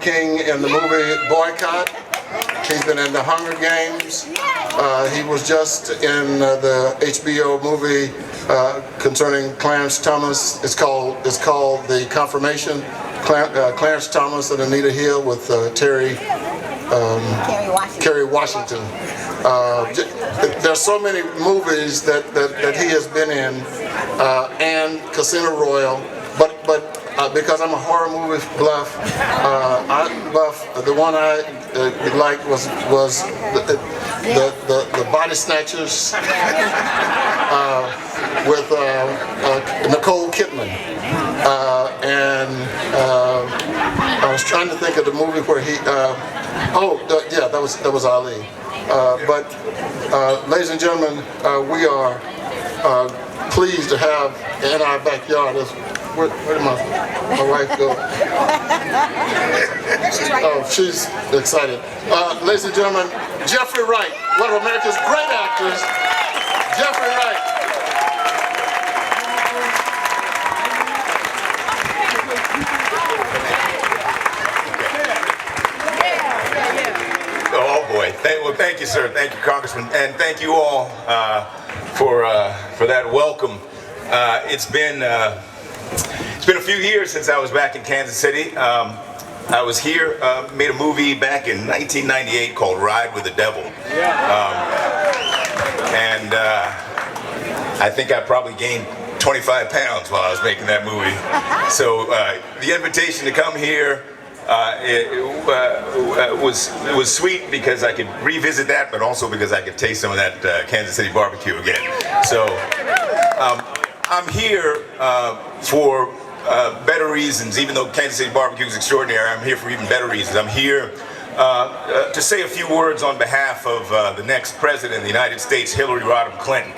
King in the movie Boycott. He's been in the Hunger Games. He was just in the HBO movie concerning Clarence Thomas. It's called The Confirmation. Clarence Thomas and Anita Hill with Kerry Washington. There's so many movies that he has been in, and Casino Royale. But because I'm a horror movie buff, the one I liked was the Body Snatchers with Nicole Kidman, and I was trying to think of the movie where he. Yeah, that was Ali. But ladies and gentlemen, we are pleased to have in our backyard. Where did my wife go? Oh, she's excited. Ladies and gentlemen, Jeffrey Wright, one of America's great actors, Jeffrey Wright. Oh boy! Well, thank you, sir. Thank you, Congressman, and thank you all for that welcome. It's been a few years since I was back in Kansas City. I was here, made a movie back in 1998 called Ride with the Devil. And I think I probably gained 25 pounds while I was making that movie. So the invitation to come here was sweet because I could revisit that, but also because I could taste some of that Kansas City barbecue again. So I'm here for better reasons. Even though Kansas City barbecue is extraordinary, I'm here for even better reasons. I'm here to say a few words on behalf of the next president of the United States, Hillary Rodham Clinton.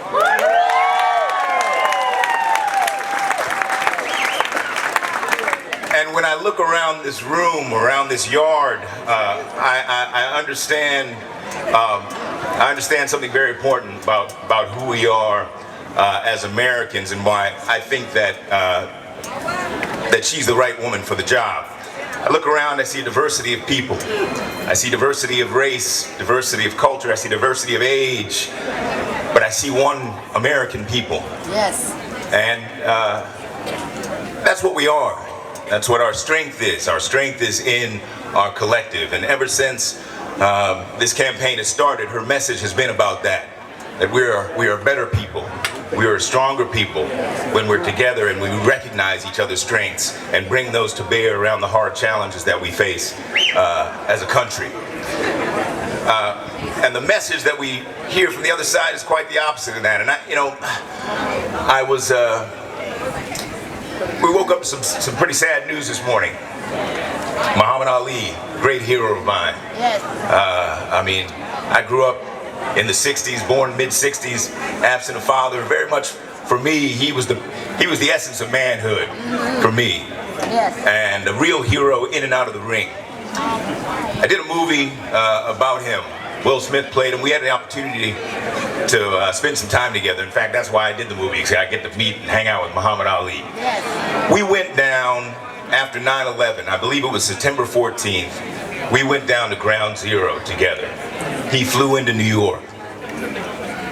And when I look around this room, around this yard, I understand something very important about who we are as Americans, and why I think that she's the right woman for the job. I look around, I see diversity of people. I see diversity of race, diversity of culture, I see diversity of age, but I see one American people. Yes. And that's what we are. That's what our strength is. Our strength is in our collective. And ever since this campaign has started, her message has been about that we are better people. We are stronger people when we're together and we recognize each other's strengths and bring those to bear around the hard challenges that we face as a country. And the message that we hear from the other side is quite the opposite of that. And we woke up to some pretty sad news this morning. Muhammad Ali, great hero of mine. Yes. I mean, I grew up in the 60s, born mid-60s, absent a father. Very much for me, he was the essence of manhood for me. Yes. And a real hero in and out of the ring. I did a movie about him. Will Smith played him. We had the opportunity to spend some time together. In fact, that's why I did the movie, because I get to meet and hang out with Muhammad Ali. Yes. We went down after 9/11, I believe it was September 14th, we went down to Ground Zero together. He flew into New York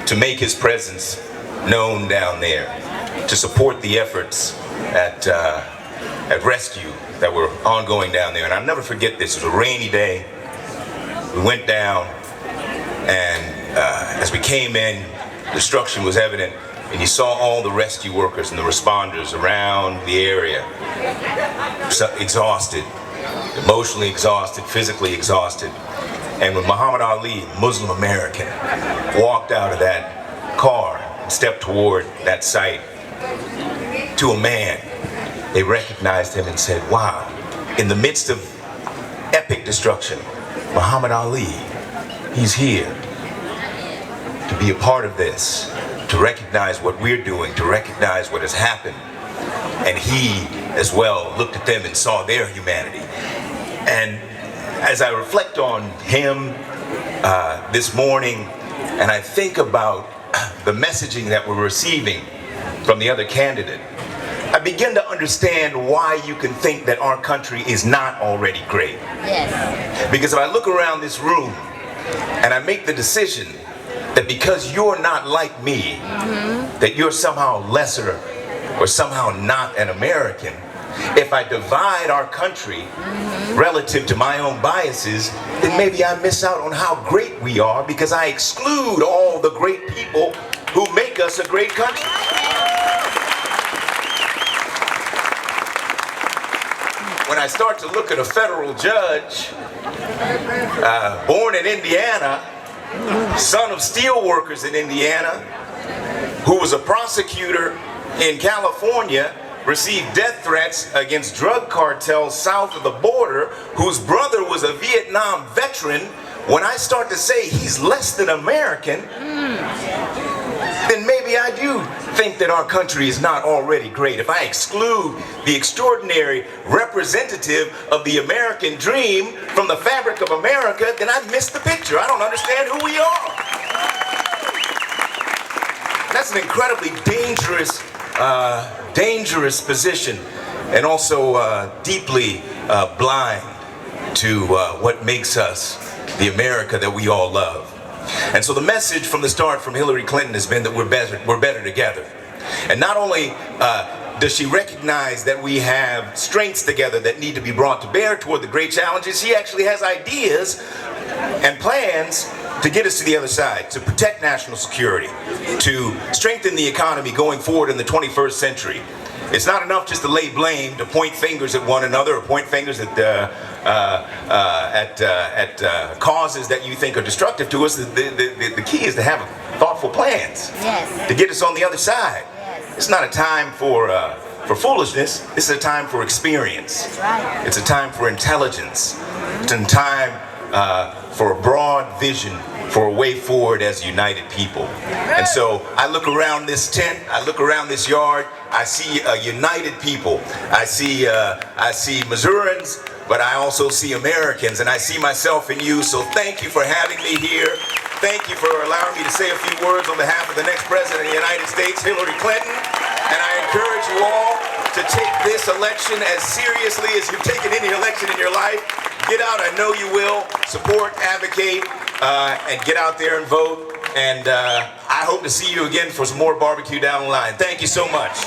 to make his presence known down there, to support the efforts at rescue that were ongoing down there. And I'll never forget this. It was a rainy day. We went down, and as we came in, destruction was evident, and you saw all the rescue workers and the responders around the area, exhausted, emotionally exhausted, physically exhausted. And when Muhammad Ali, Muslim American, walked out of that car and stepped toward that site, to a man, they recognized him and said, wow, in the midst of epic destruction, Muhammad Ali, he's here to be a part of this, to recognize what we're doing, to recognize what has happened. And he, as well, looked at them and saw their humanity. And as I reflect on him this morning, and I think about the messaging that we're receiving from the other candidate, I begin to understand why you can think that our country is not already great. Yes. Because if I look around this room and I make the decision that because you're not like me, that you're somehow lesser or somehow not an American, if I divide our country relative to my own biases, then maybe I miss out on how great we are because I exclude all the great people who make us a great country. When I start to look at a federal judge, born in Indiana, son of steel workers in Indiana, who was a prosecutor in California, received death threats against drug cartels south of the border, whose brother was a Vietnam veteran, when I start to say he's less than American, then maybe I do think that our country is not already great. If I exclude the extraordinary representative of the American dream from the fabric of America, then I miss the picture. I don't understand who we are. That's an incredibly dangerous position, and also deeply blind to what makes us the America that we all love. And so the message from the start from Hillary Clinton has been that we're better together. And not only does she recognize that we have strengths together that need to be brought to bear toward the great challenges, she actually has ideas and plans to get us to the other side, to protect national security, to strengthen the economy going forward in the 21st century. It's not enough just to lay blame, to point fingers at one another, or point fingers at causes that you think are destructive to us. The key is to have thoughtful plans to get us on the other side. It's not a time for foolishness. This is a time for experience. That's right. It's a time for intelligence. It's a time for a broad vision for a way forward as united people. And so I look around this tent, I look around this yard, I see a united people. I see Missourians, but I also see Americans, and I see myself in you. So thank you for having me here. Thank you for allowing me to say a few words on behalf of the next president of the United States, Hillary Clinton. And I encourage you all to take this election as seriously as you've taken any election in your life. Get out, I know you will. Support, advocate, and get out there and vote. And I hope to see you again for some more barbecue down the line. Thank you so much.